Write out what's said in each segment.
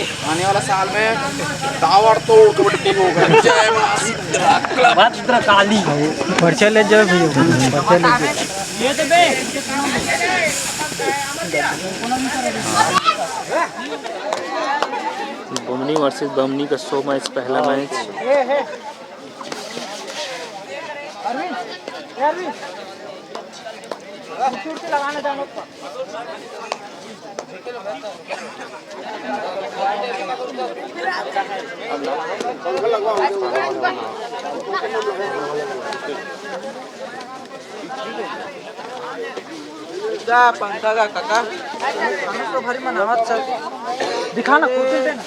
आने वाला साल में दावड़ तोड़ कबड्डी होगा। जय मां शीतला भद्रकाली पर्चा ले जाओ भैया, पर्चा ले बमनी वर्सेस बमनी का 100 मैच, पहला मैच। पंखा का काका तो भारी मनावत सर दिखा ना कुर्ते दे ना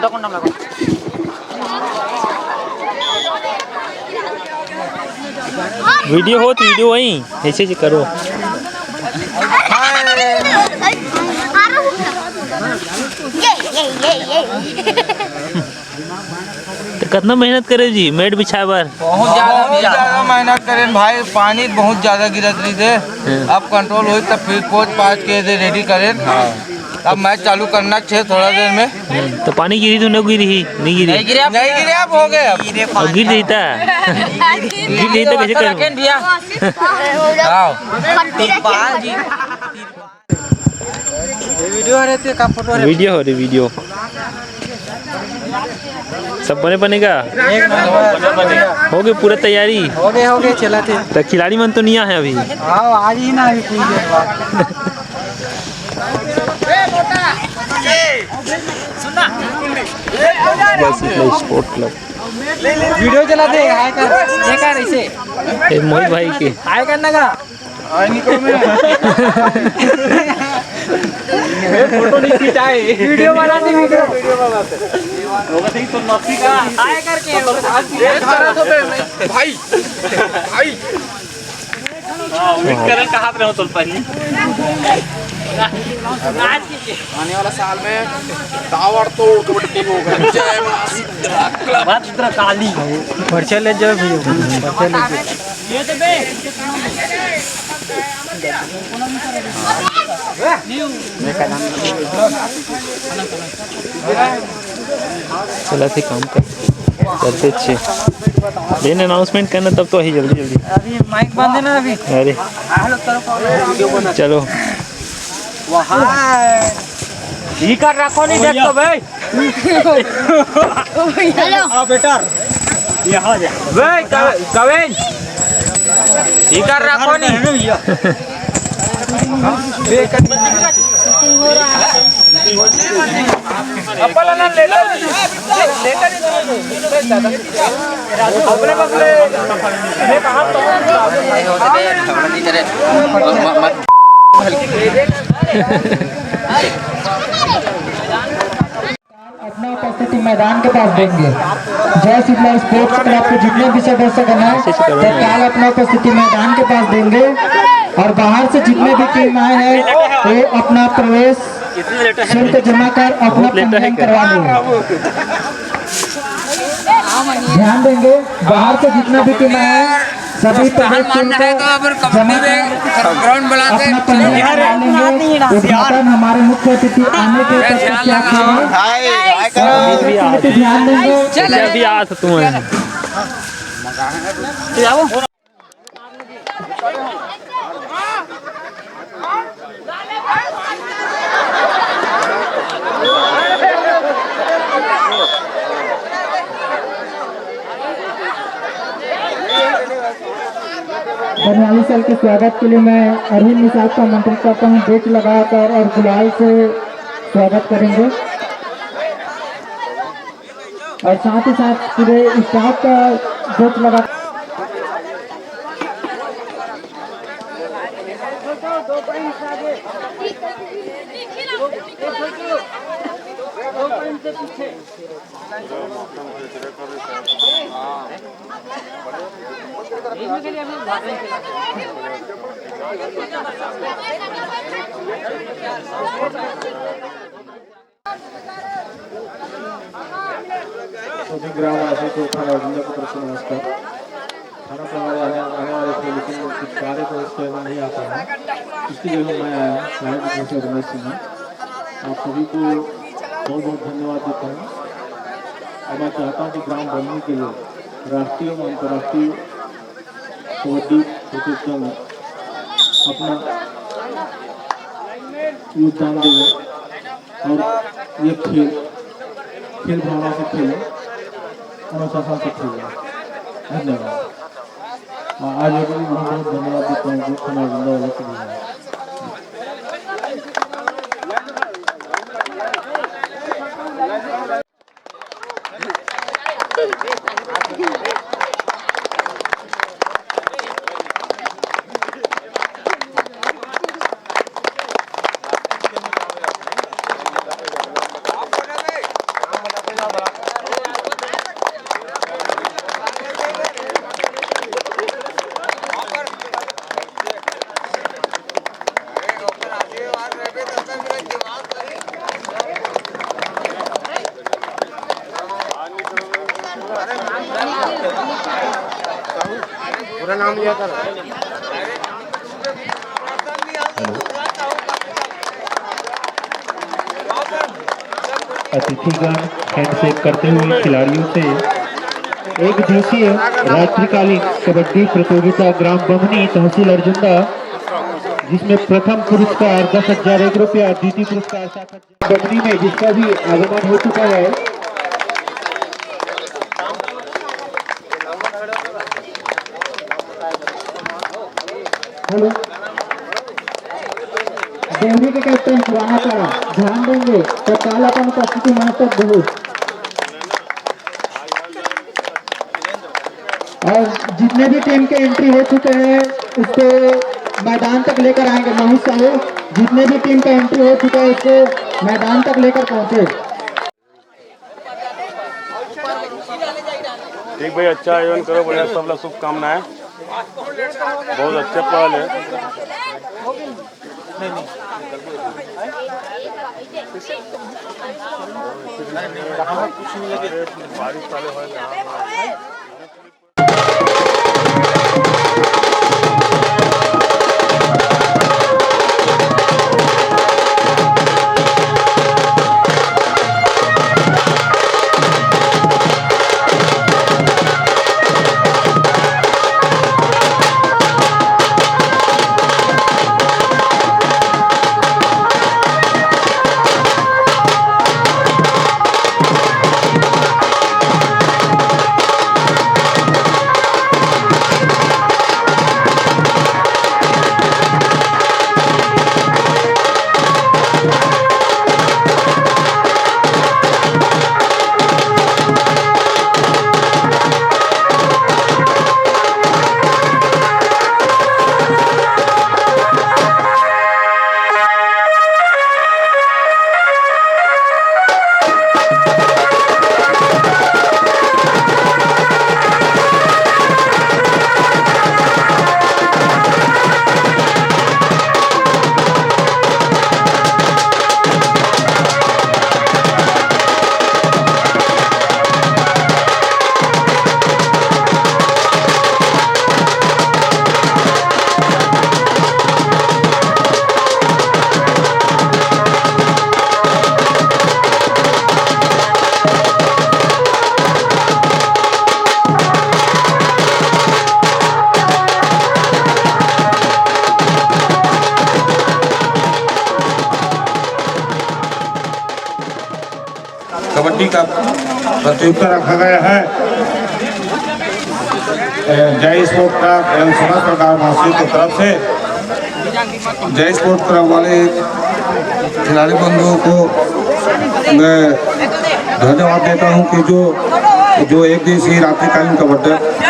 कोंडा लगा वीडियो हो तो वीडियो वहीं ऐसे ही करो। तो कितना मेहनत करे जी मेट बिछाए बार? बहुत ज्यादा मेहनत करें भाई, पानी बहुत ज्यादा गिरत रही थे। अब कंट्रोल हुई तब फिर पोच पाच के रेडी करें। अब मैच चालू करना चाहिए थोड़ा देर में। तो पानी गिरी तो नहीं गिरी? नहीं गिरी अब हो गए। अब गिर देता गिर देता कैसे करूँ? वीडियो हो रही वीडियो सब बनेगा। हो गए पूरा तैयारी? हो गए चला थे। तो खिलाड़ी मन तो नहीं आए अभी? आज ही ना स्पोर्ट क्लब वीडियो चला दे ऐसे मोहित भाई के हाय करना का फोटो नहीं खिंचाए, वीडियो बनाते होगा सही तो नक्की का हाय करके भाई भाई करण कहाँ पे हो तो पहले आने वाला साल में दावड़ तोड़ कबड्डी होगा। जय मां शीतला भद्रकाली पर्चा ले जाओ भैया, पर्चा ले चला थे काम करते अच्छे लेन अनाउंसमेंट करना तब तो ही जल्दी अभी माइक बंद है ना अभी। अरे चलो ठीक कर रखो नहीं देख तो भाई। हेलो बेटा यहाँ जा भाई कवेन ठीक कर रखो नहीं अपना ना ले अपने बगले मैं कहा अपना उपस्थिति मैदान के पास देंगे। जय शीतला स्पोर्ट्स क्लब के जितने भी सदस्य हैं तत्काल अपना उपस्थिति मैदान के पास देंगे और बाहर से जितने भी टीम आए हैं वो अपना प्रवेश शुल्क जमा कर अपना पंजीयन करवा लेंगे। ध्यान देंगे बाहर से जितना भी टीम आए हैं सभी प्रवेश शुल्क जमा कर अपना पंजीयन करवा लेंगे। उद्घाटन हमारे मुख्य अतिथि आने के पश्चात ध्यान देंगे। अभी आ तो तुम बनियाली साल के स्वागत के लिए मैं अरविंद निषाद का आमंत्रित करता हूँ। बेच लगाकर और गुलाल से स्वागत करेंगे और साथ ही साथ पूरे स्टाफ का बेच लगा सभी ग्रामवासी को थाना पुत्र से नमस्कार। थाना प्रभारी आने वाले थे लेकिन कुछ कार्य तो उसके नहीं आता है, इसकी वजह मैं आया शायद रमेश सिंह आप सभी को बहुत बहुत धन्यवाद देता हूँ। और मैं चाहता हूँ कि ग्राम बनने के लिए राष्ट्रीय और अंतर्राष्ट्रीय कबड्डी प्रतियोगिता में अपना योगदान दें और ये खेल भावना से खेलें, अनुशासन से खेलें। धन्यवाद। आज भी बहुत बहुत धन्यवाद देता हूँ जो खाना जिंदा वाले के लिए। पूरा नाम लिया कर। अतिथिगण हैंडशेक करते हुए खिलाड़ियों से एक दिवसीय रात्रिकालीन कबड्डी प्रतियोगिता ग्राम बमनी तहसील अर्जुंदा, जिसमें प्रथम पुरस्कार 10,001 रुपया, द्वितीय पुरस्कार 7,000 बमनी में जिसका भी आगमन हो चुका है। हेलो, देवरी के कैप्टन पुराना पारा ध्यान देंगे तत्काल अपन उपस्थिति महत्व बहुत। और जितने भी टीम के एंट्री हो चुके हैं उसको मैदान तक लेकर आएंगे। महूद साहब, जितने भी टीम का एंट्री हो चुका है उसको मैदान तक लेकर पहुंचे। ठीक भाई, अच्छा आयोजन करो, बढ़िया, सब लोग शुभकामनाएं। बहुत अच्छा पहल है। बारिश वाले कबड्डी का प्रतियोगिता रखा गया है। जय स्पोर्ट क्लब एवं समाज सरकार महासचिव की तरफ से जय स्पोर्ट क्लब वाले खिलाड़ी बंधुओं को मैं धन्यवाद देता हूं कि जो एक दिवसीय रात्रिकालीन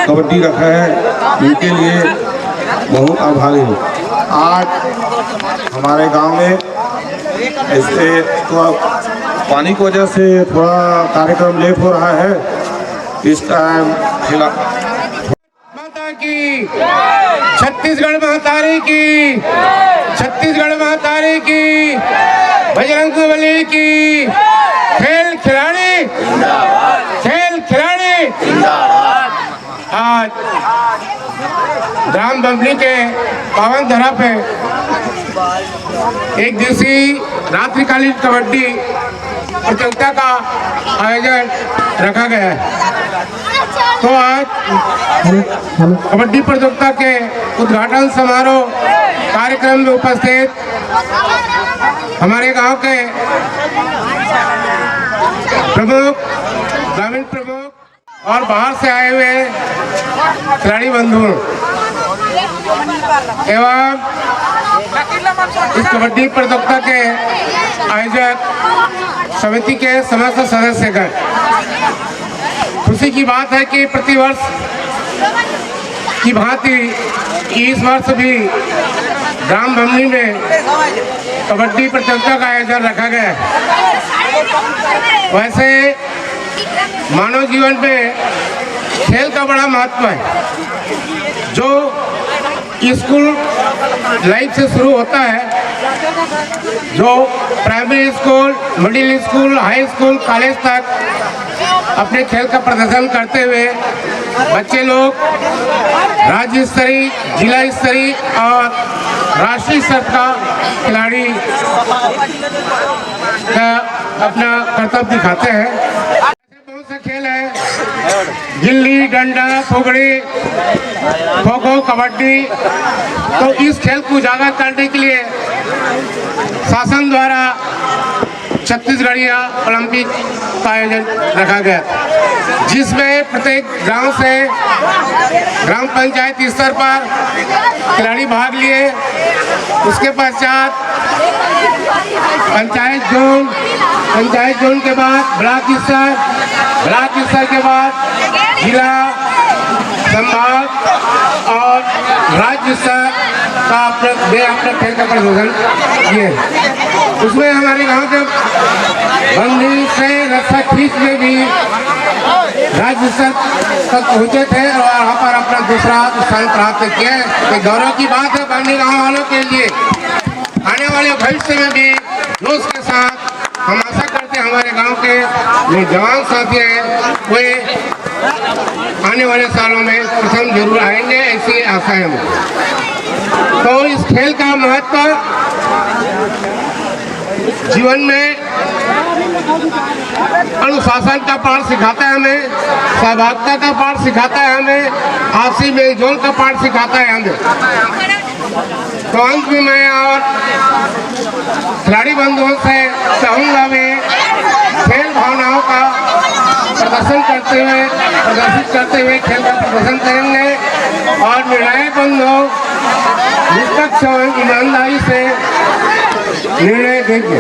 कबड्डी रखा है, उनके लिए बहुत आभारी हूँ। आज हमारे गांव में इससे तो पानी की वजह से थोड़ा कार्यक्रम लेट हो रहा है। इस टाइम माता की, छत्तीसगढ़ महातारी की, छत्तीसगढ़ महातारी की, बजरंगबली की। खेल खिलाड़ी, खेल खिलाड़ी। आज ग्राम बमनी के पावन धरा पे एक दिवसीय रात्रिकालीन कबड्डी प्रतियोगिता का आयोजन रखा गया है। तो आज कबड्डी प्रतियोगिता के उद्घाटन समारोह कार्यक्रम में उपस्थित हमारे गांव के प्रमुख, ग्रामीण प्रमुख और बाहर से आए हुए खिलाड़ी बंधुओं एवं इस कबड्डी प्रतियोगिता के आयोजक समिति के समस्त सदस्यगण, खुशी की बात है कि प्रतिवर्ष की भांति इस वर्ष भी ग्राम बमनी में कबड्डी प्रतियोगिता का आयोजन रखा गया है। वैसे मानव जीवन में खेल का बड़ा महत्व है, जो स्कूल लाइफ से शुरू होता है, जो primary school, middle school, high school, college तक अपने खेल का प्रदर्शन करते हुए बच्चे लोग राज्य स्तरीय, जिला स्तरीय और राष्ट्रीय स्तर का खिलाड़ी का अपना कर्तव्य दिखाते हैं। बहुत से खेल है, गिल्ली डंडा, फुगड़ी, खो खो, कबड्डी। तो इस खेल को उजागर करने के लिए शासन द्वारा छत्तीसगढ़िया ओलंपिक का आयोजन रखा गया, जिसमें प्रत्येक गांव से ग्राम पंचायत स्तर पर खिलाड़ी भाग लिए। उसके पश्चात पंचायत जोन के बाद ब्लॉक स्तर के बाद जिला, संभाग और राज्य स्तर का अपना खेल का प्रदर्शन किए। उसमें हमारे गांव के बंदी से रस्सा खींच में भी राज्य स्तर तक पहुंचे थे और वहाँ पर अपना दूसरा स्थान प्राप्त किया। तो गौरव की बात है बंदी गांव वालों के लिए। आने वाले भविष्य में भी जोश के साथ हम आशा करते हैं हमारे गांव के जो जवान साथी हैं वे आने वाले सालों में प्रथम जरूर आएंगे, ऐसी आशा है मुझे। तो इस खेल का महत्व जीवन में अनुशासन का पाठ सिखाता है हमें, सहभागिता का पाठ सिखाता है हमें, आपसी मेलजोल का पाठ सिखाता है हमें। तो अंत में मैं और खिलाड़ी बंधुओं से चाहूँगा वे खेल भावनाओं का प्रदर्शित करते हुए खेल का प्रदर्शन करेंगे और निर्णायक बंधु निष्पक्ष एवं ईमानदारी से निर्णय देंगे।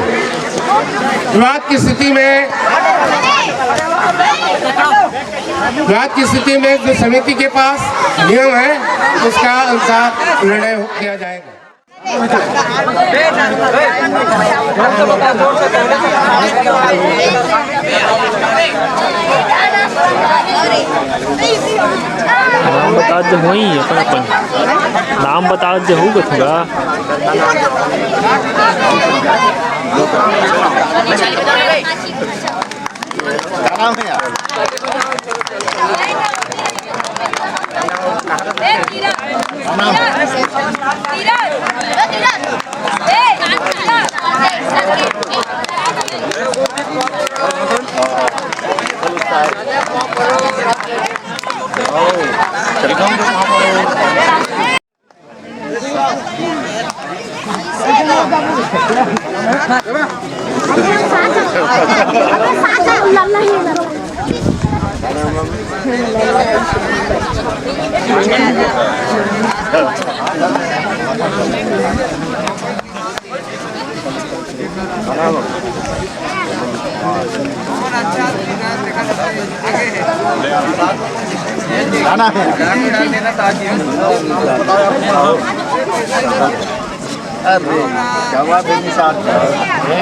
विवाद की स्थिति में जो समिति के पास नियम है उसका अनुसार निर्णय किया जाएगा। नाम बता दे वही अपन नाम बता दे होगा थोड़ा। अरे क्या बात है निशान अभी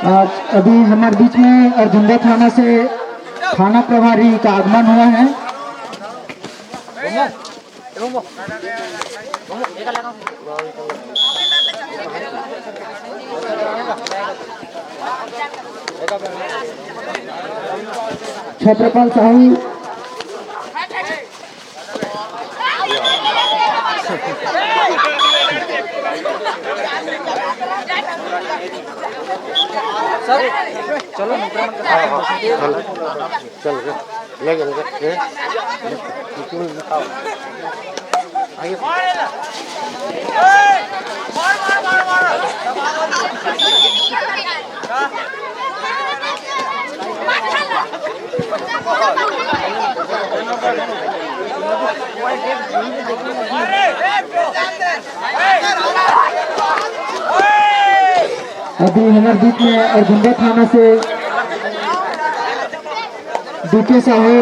आज अभी हमारे बीच में अर्जुंदा थाना से थाना प्रभारी का आगमन हुआ है। छत्रपाल साहू अभी हमारे बीच में अर्जुंदा थाना से डीके साहू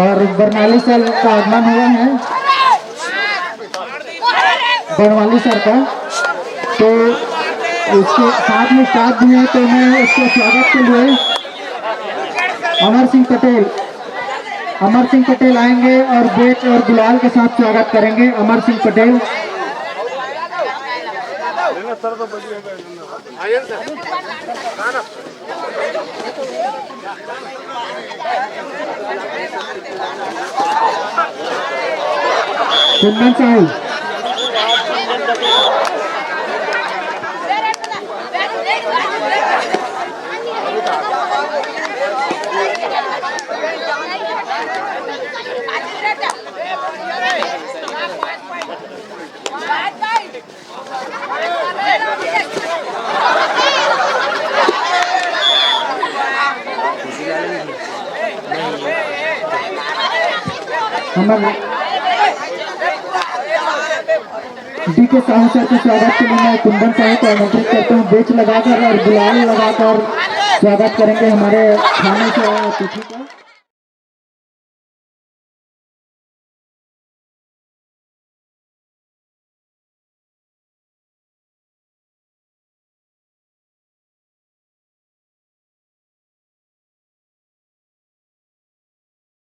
और बरनाली सर का आगमन हुआ है, बरनाली सर का। तो उसके साथ में स्टाफ भी है, तो मैं उसके स्वागत के लिए अमर सिंह पटेल आएंगे और बेच और गुलाल के साथ स्वागत करेंगे। अमर सिंह पटेल कुंदन साहू डीके साहू सर के स्वागत के लिए मैं कुंदन साहू को आमंत्रित करता हूँ। बेच लगाकर और गुलाल लगाकर स्वागत करेंगे हमारे थाने से आए अतिथि का।